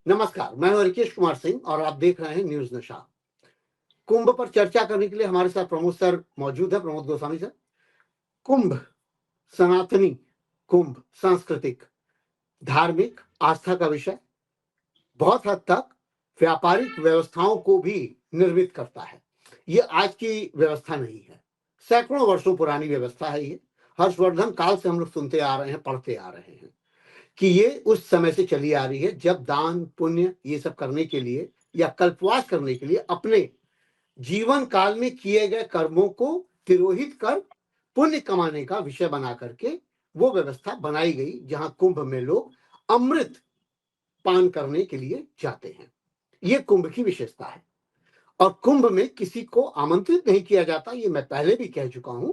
नमस्कार, मैं हूं रिकेश कुमार सिंह और आप देख रहे हैं न्यूज नशा। कुंभ पर चर्चा करने के लिए हमारे साथ प्रमोद सर मौजूद है। प्रमोद गोस्वामी सर, कुंभ सनातनी, कुंभ सांस्कृतिक, धार्मिक आस्था का विषय बहुत हद तक व्यापारिक व्यवस्थाओं को भी निर्मित करता है। ये आज की व्यवस्था नहीं है, सैकड़ों वर्षों पुरानी व्यवस्था है। ये हर्षवर्धन काल से हम लोग सुनते आ रहे हैं, पढ़ते आ रहे हैं कि ये उस समय से चली आ रही है जब दान पुण्य ये सब करने के लिए या कल्पवास करने के लिए अपने जीवन काल में किए गए कर्मों को तिरोहित कर पुण्य कमाने का विषय बना करके वो व्यवस्था बनाई गई, जहां कुंभ में लोग अमृत पान करने के लिए जाते हैं। ये कुंभ की विशेषता है। और कुंभ में किसी को आमंत्रित नहीं किया जाता, ये मैं पहले भी कह चुका हूं।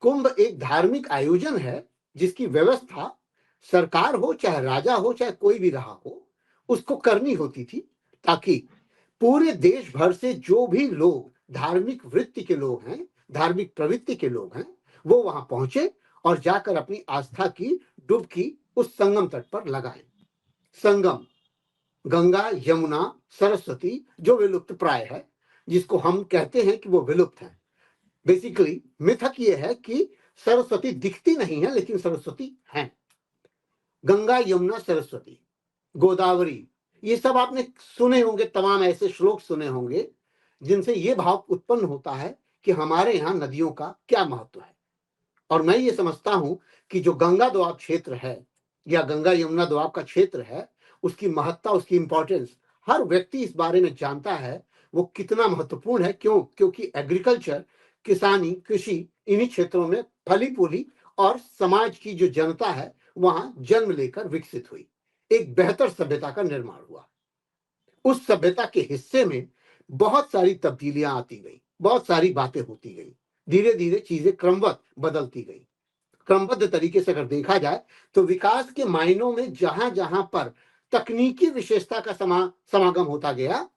कुंभ एक धार्मिक आयोजन है जिसकी व्यवस्था सरकार हो, चाहे राजा हो, चाहे कोई भी रहा हो, उसको करनी होती थी, ताकि पूरे देश भर से जो भी लोग धार्मिक वृत्ति के लोग हैं, धार्मिक प्रवृत्ति के लोग हैं, वो वहां पहुंचे और जाकर अपनी आस्था की डुबकी उस संगम तट पर लगाएं। संगम गंगा, यमुना, सरस्वती जो विलुप्त प्राय है, जिसको हम कहते हैं कि वो विलुप्त है। बेसिकली मिथक ये है कि सरस्वती दिखती नहीं है, लेकिन सरस्वती है। गंगा, यमुना, सरस्वती, गोदावरी, ये सब आपने सुने होंगे, तमाम ऐसे श्लोक सुने होंगे जिनसे ये भाव उत्पन्न होता है कि हमारे यहाँ नदियों का क्या महत्व है। और मैं ये समझता हूं कि जो गंगा दोआब क्षेत्र है या गंगा यमुना दोआब का क्षेत्र है, उसकी महत्ता, उसकी इंपॉर्टेंस हर व्यक्ति इस बारे में जानता है वो कितना महत्वपूर्ण है। क्यों? क्योंकि एग्रीकल्चर, किसानी, कृषि इन्हीं क्षेत्रों में फली फूली और समाज की जो जनता है वहां जन्म लेकर विकसित हुई, एक बेहतर सभ्यता का निर्माण हुआ। उस सभ्यता के हिस्से में बहुत सारी तब्दीलियां आती गई, बहुत सारी बातें होती गई, धीरे धीरे चीजें क्रमवत बदलती गई। क्रमबद्ध तरीके से अगर देखा जाए तो विकास के मायनों में जहां जहां पर तकनीकी विशेषता का समागम होता गया,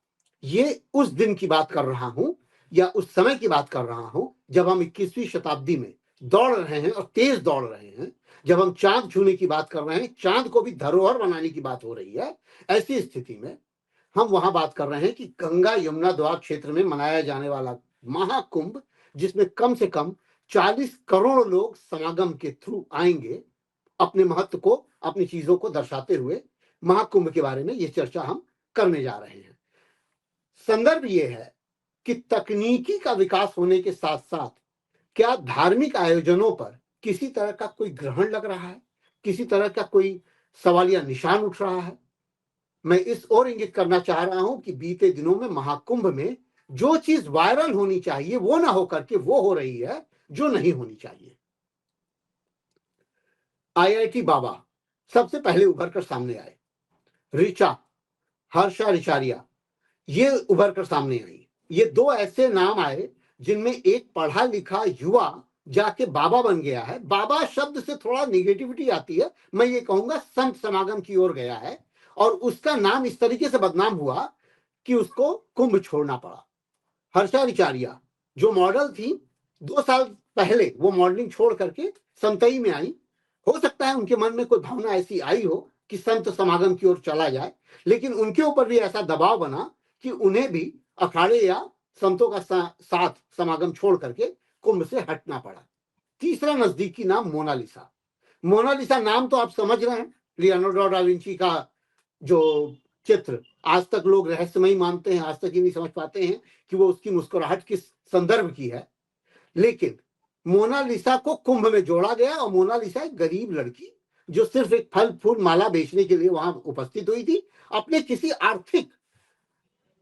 ये उस दिन की बात कर रहा हूं या उस समय की बात कर रहा हूं जब हम 21वीं शताब्दी में दौड़ रहे हैं और तेज दौड़ रहे हैं, जब हम चांद छूने की बात कर रहे हैं, चांद को भी धरोहर बनाने की बात हो रही है। ऐसी स्थिति में हम वहां बात कर रहे हैं कि गंगा यमुना दोआब क्षेत्र में मनाया जाने वाला महाकुंभ, जिसमें कम से कम 40 करोड़ लोग समागम के थ्रू आएंगे, अपने महत्व को, अपनी चीजों को दर्शाते हुए महाकुंभ के बारे में ये चर्चा हम करने जा रहे हैं। संदर्भ ये है कि तकनीकी का विकास होने के साथ साथ क्या धार्मिक आयोजनों पर किसी तरह का कोई ग्रहण लग रहा है, किसी तरह का कोई सवालिया निशान उठ रहा है। मैं इस ओर इंगित करना चाह रहा हूं कि बीते दिनों में महाकुंभ में जो चीज वायरल होनी चाहिए वो ना होकर के वो हो रही है जो नहीं होनी चाहिए। आईआईटी बाबा सबसे पहले उभर कर सामने आए, ऋचा, हर्षा रिचारिया ये उभर कर सामने आई। ये दो ऐसे नाम आए जिनमें एक पढ़ा लिखा युवा जाके बाबा बन गया है। बाबा शब्द से थोड़ा निगेटिविटी आती है, मैं ये कहूंगा संत समागम की ओर गया है, और उसका नाम इस तरीके से बदनाम हुआ कि उसको कुंभ छोड़ना पड़ा। हर्षा रिचारिया जो मॉडल थी, 2 साल पहले वो मॉडलिंग छोड़ करके संतई में आई। हो सकता है उनके मन में कोई भावना ऐसी आई हो कि संत समागम की ओर चला जाए, लेकिन उनके ऊपर भी ऐसा दबाव बना कि उन्हें भी अखाड़े या संतों का साथ समागम छोड़ करके कुंभ से हटना पड़ा। तीसरा नजदीकी नाम मोनालिसा। मोनालिसा नाम तो आप समझ रहे हैं, लियोनार्डो डा विंची का जो चित्र आज तक लोग रहस्यमयी मानते हैं, आज तक ही नहीं समझ पाते हैं कि वो उसकी मुस्कुराहट किस संदर्भ की है। लेकिन मोनालिसा को कुंभ में जोड़ा गया, और मोनालिसा एक गरीब लड़की जो सिर्फ एक फल फूल माला बेचने के लिए वहां उपस्थित हुई थी, अपने किसी आर्थिक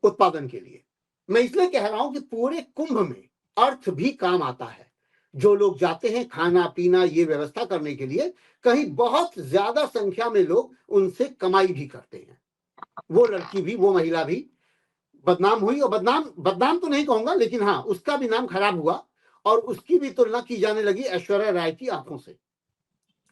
उत्पादन के लिए। मैं इसलिए कह रहा हूं कि पूरे कुंभ में अर्थ भी काम आता है। जो लोग जाते हैं खाना पीना ये व्यवस्था करने के लिए, कहीं बहुत ज्यादा संख्या में लोग उनसे कमाई भी करते हैं। वो लड़की भी, वो महिला भी बदनाम हुई, और बदनाम तो नहीं कहूंगा, लेकिन हाँ उसका भी नाम खराब हुआ, और उसकी भी तुलना की जाने लगी ऐश्वर्या राय की आंखों से।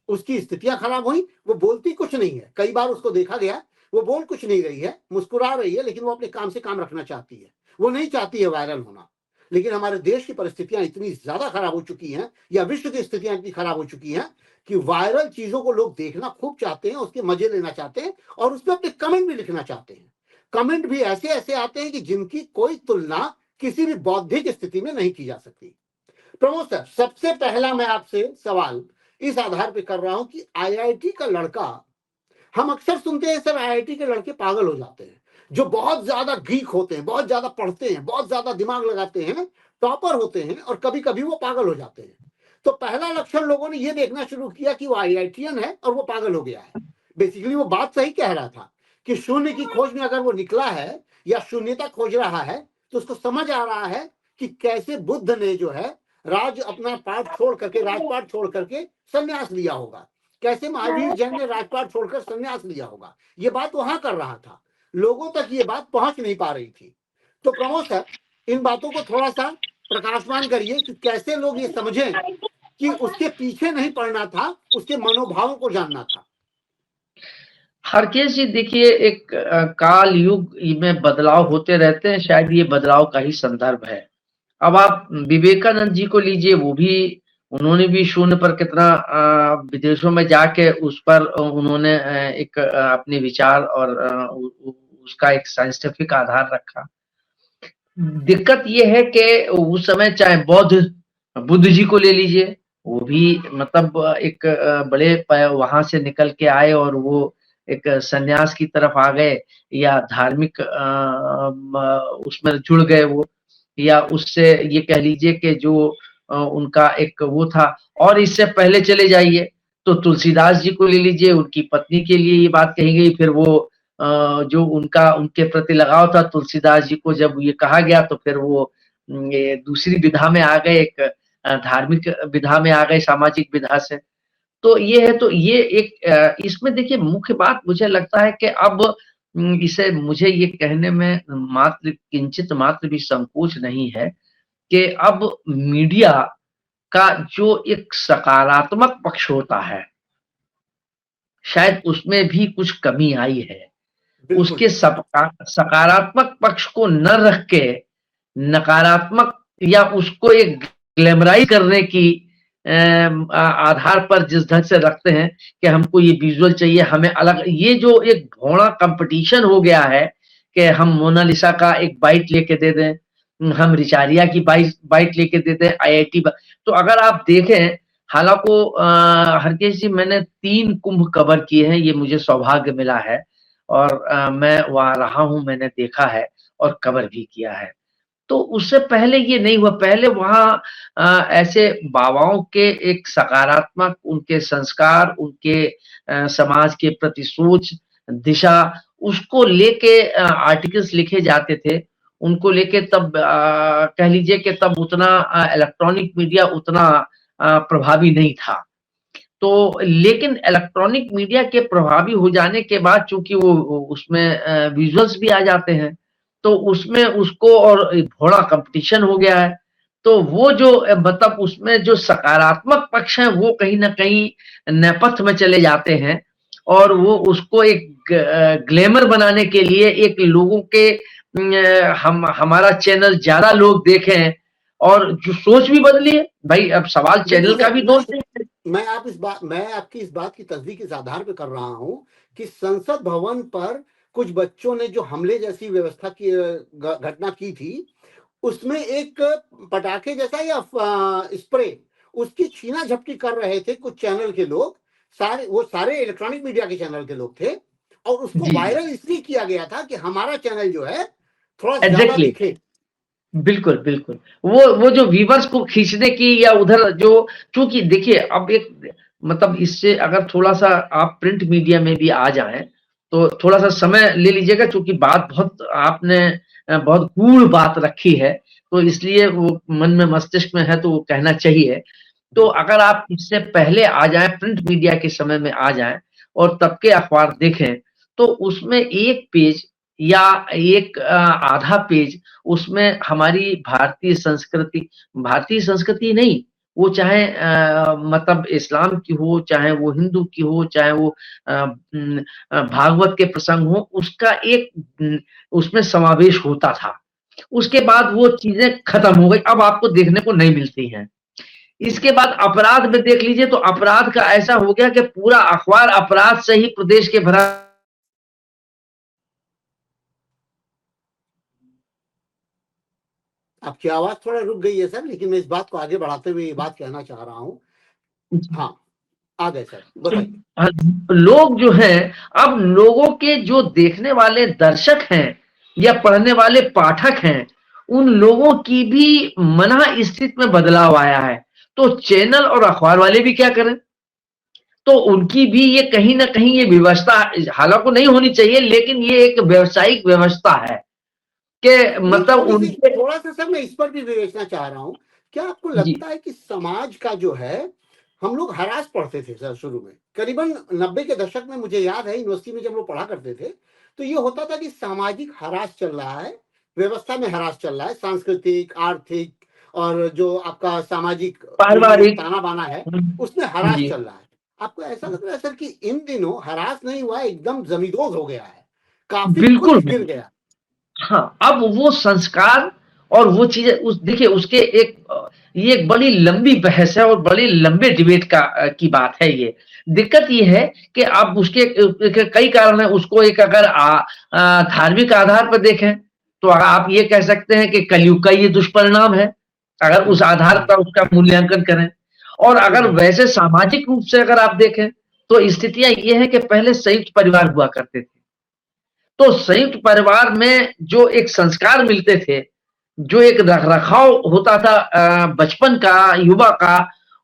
उसकी स्थितियां खराब हुई, वो बोलती कुछ नहीं है। कई बार उसको देखा गया, वो बोल कुछ नहीं रही है, मुस्कुरा रही है, लेकिन वो अपने काम से काम रखना चाहती है, वो नहीं चाहती है वायरल होना। लेकिन हमारे देश की परिस्थितियां इतनी ज्यादा खराब हो चुकी हैं, या विश्व की स्थितियां इतनी खराब हो चुकी हैं कि वायरल चीजों को लोग देखना खूब चाहते हैं, उसके मजे लेना चाहते हैं और उसमें अपने कमेंट भी लिखना चाहते हैं। कमेंट भी ऐसे ऐसे आते हैं कि जिनकी कोई तुलना किसी भी बौद्धिक स्थिति में नहीं की जा सकती। प्रमोद सर, सबसे पहला मैं आपसे सवाल इस आधार पे कर रहा हूं कि आईआईटी का लड़का, हम अक्सर सुनते हैं सर आईआईटी के लड़के पागल हो जाते हैं, जो बहुत ज्यादा गीक होते हैं, बहुत ज्यादा पढ़ते हैं, बहुत ज्यादा दिमाग लगाते हैं, टॉपर होते हैं, और कभी कभी वो पागल हो जाते हैं। तो पहला लक्षण लोगों ने ये देखना शुरू किया कि वो आईआईटीएन है और वो पागल हो गया है। बेसिकली वो बात सही कह रहा था कि शून्य की खोज में अगर वो निकला है या शून्यता खोज रहा है, तो उसको समझ आ रहा है कि कैसे बुद्ध ने जो है अपना पाठ छोड़ करके, राजपाट छोड़ करके संन्यास लिया होगा, कैसे महावीर जैन ने राजपाट छोड़कर संन्यास लिया होगा। ये बात वहां कर रहा था, लोगों तक ये बात पहुंच नहीं पा रही थी। तो प्रमोद सर, इन बातों को थोड़ा सा प्रकाशमान करिए कि कैसे लोग ये समझें कि उसके पीछे नहीं पड़ना था, उसके मनोभावों को जानना था। हरकेश जी देखिए, एक काल युग में बदलाव होते रहते हैं, शायद ये बदलाव का ही संदर्भ है। अब आप विवेकानंद जी को लीजिए, वो भी, उन्होंने भी शून्य पर कितना विदेशों में जाके उस पर उन्होंने एक अपने विचार और उसका एक साइंटिफिक आधार रखा। दिक्कत ये है कि उस समय चाहे बुद्ध जी को ले लीजिए, वो भी मतलब एक बड़े वहां से निकल के आए और वो एक सन्यास की तरफ आ गए, या धार्मिक उसमें जुड़ गए वो, या उससे ये कह लीजिए कि जो उनका एक वो था। और इससे पहले चले जाइए तो तुलसीदास जी को ले लीजिए, उनकी पत्नी के लिए ये बात कही गई, फिर वो जो उनका उनके प्रति लगाव था तुलसीदास जी को, जब ये कहा गया तो फिर वो ये दूसरी विधा में आ गए, एक धार्मिक विधा में आ गए, सामाजिक विधा से। तो ये है, तो ये एक इसमें देखिए मुख्य बात मुझे लगता है कि अब इसे मुझे ये कहने में मात्र किंचित मात्र भी संकोच नहीं है कि अब मीडिया का जो एक सकारात्मक पक्ष होता है, शायद उसमें भी कुछ कमी आई है। उसके सकारात्मक पक्ष को न रख के नकारात्मक, या उसको एक ग्लैमराइज करने की आधार पर जिस ढंग से रखते हैं कि हमको ये विजुअल चाहिए, हमें अलग, ये जो एक भोड़ा कंपटीशन हो गया है कि हम मोनालिसा का एक बाइट लेके दे दें, हम रिचारिया की बाइट लेके दे दें, आईआईटी। तो अगर आप देखें, हालांकि हरकेश जी, मैंने 3 कुंभ कवर किए हैं, ये मुझे सौभाग्य मिला है, और मैं वहां रहा हूं, मैंने देखा है और कवर भी किया है। तो उससे पहले ये नहीं हुआ, पहले वहां ऐसे बाबाओं के एक सकारात्मक उनके संस्कार, उनके समाज के प्रति सोच, दिशा, उसको लेके आर्टिकल्स लिखे जाते थे। उनको लेके तब कह लीजिए कि तब उतना इलेक्ट्रॉनिक मीडिया उतना प्रभावी नहीं था। तो लेकिन इलेक्ट्रॉनिक मीडिया के प्रभावी हो जाने के बाद, चूंकि वो उसमें विजुअल्स भी आ जाते हैं, तो उसमें उसको और थोड़ा कंपटीशन हो गया है। तो वो जो मतलब उसमें जो सकारात्मक पक्ष है वो कहीं ना कहीं नेपथ्य में चले जाते हैं, और वो उसको एक ग्लैमर बनाने के लिए, एक लोगों के हम हमारा चैनल ज्यादा लोग देखें, और जो सोच भी बदली है भाई। अब सवाल चैनल का भी दोष नहीं है। मैं आपकी इस बात की तस्दीक इस आधार पे कर रहा हूं कि संसद भवन पर कुछ बच्चों ने जो हमले जैसी व्यवस्था की घटना की थी, उसमें एक पटाखे जैसा या स्प्रे, उसकी छीना झपटी कर रहे थे कुछ चैनल के लोग, सारे इलेक्ट्रॉनिक मीडिया के चैनल के लोग थे, और उसको वायरल इसलिए किया गया था कि हमारा चैनल जो है थोड़ा ज्यादा दिखे। बिल्कुल, बिल्कुल। वो जो व्यूअर्स को खींचने की, या उधर जो, चूंकि देखिए अब एक मतलब इससे अगर थोड़ा-सा आप प्रिंट मीडिया में भी आ जाएँ, तो थोड़ा-सा समय ले लीजिएगा, चूंकि बात बहुत आपने बहुत गूढ़ बात रखी है, तो इसलिए वो मन में मस्तिष्क में है तो वो कहना चाहिए। तो अगर आप इससे पहले आ जाएँ, प्रिंट मीडिया के समय में आ जाएँ और तब के अखबार देखें, तो उसमें 1 पेज या एक आधा पेज, उसमें हमारी भारतीय संस्कृति नहीं, वो चाहे मतलब इस्लाम की हो, चाहे वो हिंदू की हो, चाहे वो भागवत के प्रसंग हो, उसका एक उसमें समावेश होता था। उसके बाद वो चीजें खत्म हो गई, अब आपको देखने को नहीं मिलती हैं। इसके बाद अपराध में देख लीजिए तो अपराध का ऐसा हो गया कि पूरा अखबार अपराध से ही प्रदेश के भरा। आपकी आवाज थोड़ा रुक गई है सर, लेकिन मैं इस बात को आगे बढ़ाते हुए ये बात कहना चाह रहा हूँ। हाँ, आ गए सर, बताइए। लोग जो हैं, अब लोगों के जो देखने वाले दर्शक हैं या पढ़ने वाले पाठक हैं, उन लोगों की भी मन स्थिति में बदलाव आया है। तो चैनल और अखबार वाले भी क्या करें? तो उनकी भी ये कहीं ना कहीं ये व्यवस्था हालांकि नहीं होनी चाहिए, लेकिन ये एक व्यावसायिक व्यवस्था है कि नहीं, मतलब उनके। थोड़ा सा सर मैं इस पर भी विवेचना चाह रहा हूँ। क्या आपको जी, लगता है कि समाज का जो है, हम लोग हरास पढ़ते थे सर शुरू में, करीबन 90 के दशक में, मुझे याद है यूनिवर्सिटी में जब लोग पढ़ा करते थे, तो ये होता था कि सामाजिक हरास चल रहा है, व्यवस्था में हरास चल रहा है, सांस्कृतिक, आर्थिक और जो आपका सामाजिक जो पारिवारिक। ताना बाना है, उसमें हरास जी, चल रहा है। आपको ऐसा लग रहा है सर कि इन दिनों हरास नहीं हुआ, एकदम जमींदोज हो गया है, काफी बिल्कुल। कुछ गिर गया? हाँ, अब वो संस्कार और वो चीजें उस देखिए उसके ये एक बड़ी लंबी बहस है और बड़ी लंबे डिबेट की बात है ये। दिक्कत ये है कि आप उसके कई कारण है, उसको एक अगर धार्मिक आधार पर देखें तो आप ये कह सकते हैं कि कलयुग का ये दुष्परिणाम है, अगर उस आधार पर उसका मूल्यांकन करें। और अगर वैसे सामाजिक रूप से अगर आप देखें तो स्थितियां ये है कि पहले संयुक्त परिवार हुआ करते थे, तो संयुक्त परिवार में जो एक संस्कार मिलते थे, जो एक रख-रखाव होता था बचपन का, युवा का,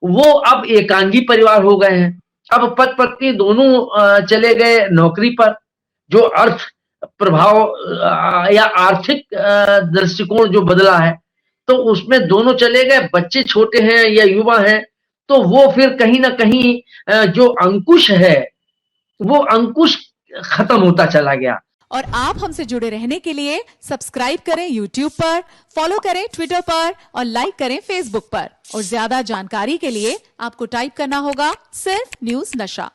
वो अब एकांगी परिवार हो गए हैं। अब पति-पत्नी दोनों चले गए नौकरी पर, जो अर्थ प्रभाव या आर्थिक दृष्टिकोण जो बदला है, तो उसमें दोनों चले गए, बच्चे छोटे हैं या युवा हैं, तो वो फिर कहीं न कहीं जो अंकुश है, वो अंकुश खत्म होता चला गया। और आप हमसे जुड़े रहने के लिए सब्सक्राइब करें YouTube पर, फॉलो करें ट्विटर पर और लाइक करें Facebook पर। और ज्यादा जानकारी के लिए आपको टाइप करना होगा सिर्फ न्यूज नशा।